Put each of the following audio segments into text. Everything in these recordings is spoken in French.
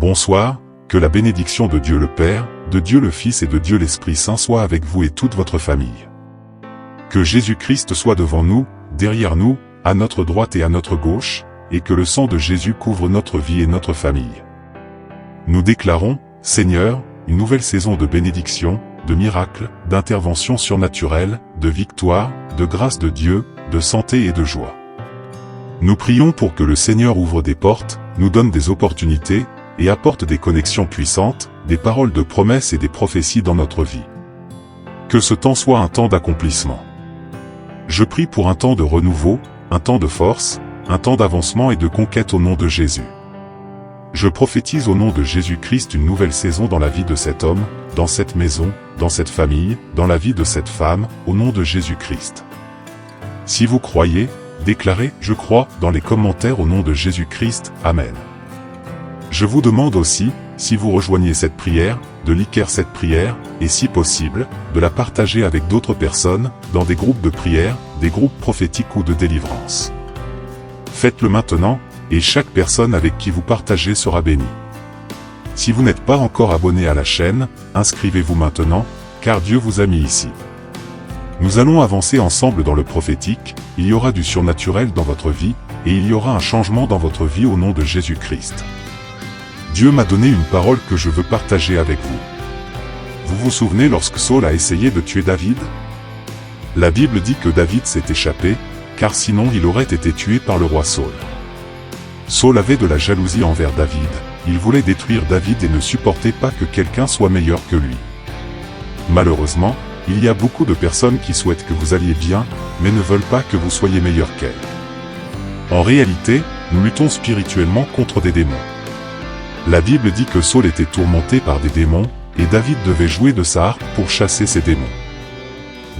Bonsoir, que la bénédiction de Dieu le Père, de Dieu le Fils et de Dieu l'Esprit Saint soit avec vous et toute votre famille. Que Jésus-Christ soit devant nous, derrière nous, à notre droite et à notre gauche, et que le sang de Jésus couvre notre vie et notre famille. Nous déclarons, Seigneur, une nouvelle saison de bénédiction, de miracles, d'interventions surnaturelles, de victoire, de grâce de Dieu, de santé et de joie. Nous prions pour que le Seigneur ouvre des portes, nous donne des opportunités, et apporte des connexions puissantes, des paroles de promesses et des prophéties dans notre vie. Que ce temps soit un temps d'accomplissement. Je prie pour un temps de renouveau, un temps de force, un temps d'avancement et de conquête au nom de Jésus. Je prophétise au nom de Jésus-Christ une nouvelle saison dans la vie de cet homme, dans cette maison, dans cette famille, dans la vie de cette femme, au nom de Jésus-Christ. Si vous croyez, déclarez « Je crois » dans les commentaires au nom de Jésus-Christ. Amen. Je vous demande aussi, si vous rejoignez cette prière, de liker cette prière, et si possible, de la partager avec d'autres personnes, dans des groupes de prière, des groupes prophétiques ou de délivrance. Faites-le maintenant, et chaque personne avec qui vous partagez sera bénie. Si vous n'êtes pas encore abonné à la chaîne, inscrivez-vous maintenant, car Dieu vous a mis ici. Nous allons avancer ensemble dans le prophétique, il y aura du surnaturel dans votre vie, et il y aura un changement dans votre vie au nom de Jésus-Christ. Dieu m'a donné une parole que je veux partager avec vous. Vous vous souvenez lorsque Saül a essayé de tuer David? La Bible dit que David s'est échappé, car sinon il aurait été tué par le roi Saül. Saül avait de la jalousie envers David, il voulait détruire David et ne supportait pas que quelqu'un soit meilleur que lui. Malheureusement, il y a beaucoup de personnes qui souhaitent que vous alliez bien, mais ne veulent pas que vous soyez meilleur qu'elles. En réalité, nous luttons spirituellement contre des démons. La Bible dit que Saül était tourmenté par des démons, et David devait jouer de sa harpe pour chasser ces démons.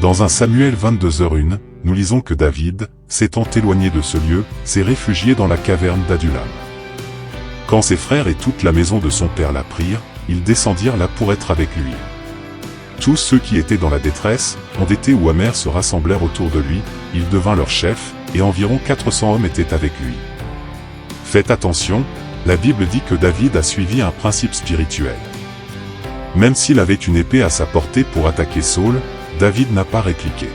Dans 1 Samuel 22h1, nous lisons que David, s'étant éloigné de ce lieu, s'est réfugié dans la caverne d'Adullam. Quand ses frères et toute la maison de son père l'apprirent, ils descendirent là pour être avec lui. Tous ceux qui étaient dans la détresse, endettés ou amers se rassemblèrent autour de lui, il devint leur chef, et environ 400 hommes étaient avec lui. Faites attention, la Bible dit que David a suivi un principe spirituel. Même s'il avait une épée à sa portée pour attaquer Saül, David n'a pas répliqué.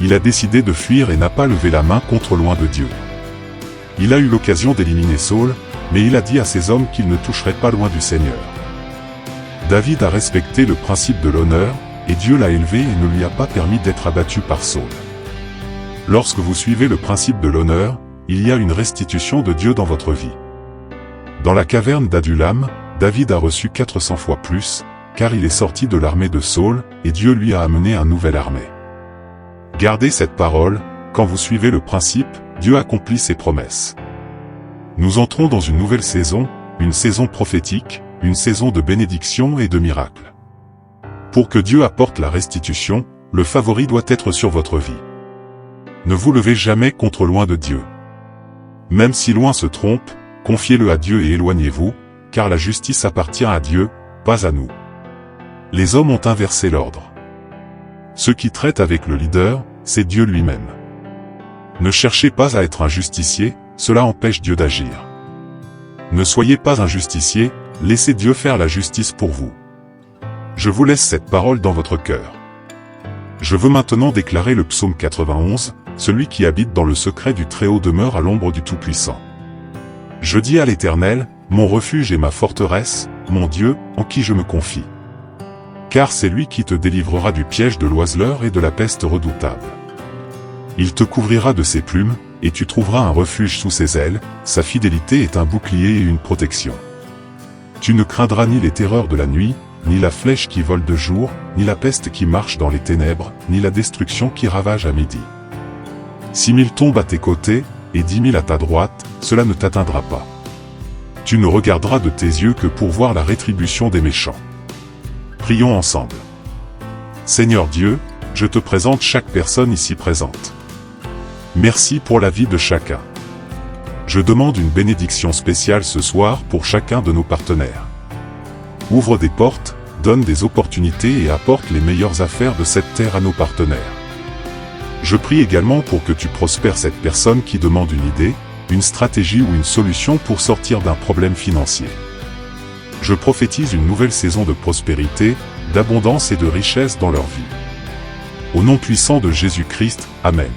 Il a décidé de fuir et n'a pas levé la main contre loin de Dieu. Il a eu l'occasion d'éliminer Saül, mais il a dit à ses hommes qu'il ne toucherait pas loin du Seigneur. David a respecté le principe de l'honneur, et Dieu l'a élevé et ne lui a pas permis d'être abattu par Saül. Lorsque vous suivez le principe de l'honneur, il y a une restitution de Dieu dans votre vie. Dans la caverne d'Adullam, David a reçu 400 fois plus, car il est sorti de l'armée de Saül, et Dieu lui a amené une nouvelle armée. Gardez cette parole, quand vous suivez le principe, Dieu accomplit ses promesses. Nous entrons dans une nouvelle saison, une saison prophétique, une saison de bénédiction et de miracles. Pour que Dieu apporte la restitution, le favori doit être sur votre vie. Ne vous levez jamais contre loin de Dieu. Même si loin se trompe, confiez-le à Dieu et éloignez-vous, car la justice appartient à Dieu, pas à nous. Les hommes ont inversé l'ordre. Ceux qui traitent avec le leader, c'est Dieu lui-même. Ne cherchez pas à être un justicier, cela empêche Dieu d'agir. Ne soyez pas un justicier, laissez Dieu faire la justice pour vous. Je vous laisse cette parole dans votre cœur. Je veux maintenant déclarer le psaume 91, celui qui habite dans le secret du Très-Haut demeure à l'ombre du Tout-Puissant. Je dis à l'Éternel, mon refuge et ma forteresse, mon Dieu, en qui je me confie. Car c'est lui qui te délivrera du piège de l'oiseleur et de la peste redoutable. Il te couvrira de ses plumes, et tu trouveras un refuge sous ses ailes, sa fidélité est un bouclier et une protection. Tu ne craindras ni les terreurs de la nuit, ni la flèche qui vole de jour, ni la peste qui marche dans les ténèbres, ni la destruction qui ravage à midi. 6000 tombent à tes côtés, et 10 000 à ta droite, cela ne t'atteindra pas. Tu ne regarderas de tes yeux que pour voir la rétribution des méchants. Prions ensemble. Seigneur Dieu, je te présente chaque personne ici présente. Merci pour la vie de chacun. Je demande une bénédiction spéciale ce soir pour chacun de nos partenaires. Ouvre des portes, donne des opportunités et apporte les meilleures affaires de cette terre à nos partenaires. Je prie également pour que tu prospères cette personne qui demande une idée, une stratégie ou une solution pour sortir d'un problème financier. Je prophétise une nouvelle saison de prospérité, d'abondance et de richesse dans leur vie. Au nom puissant de Jésus-Christ, Amen.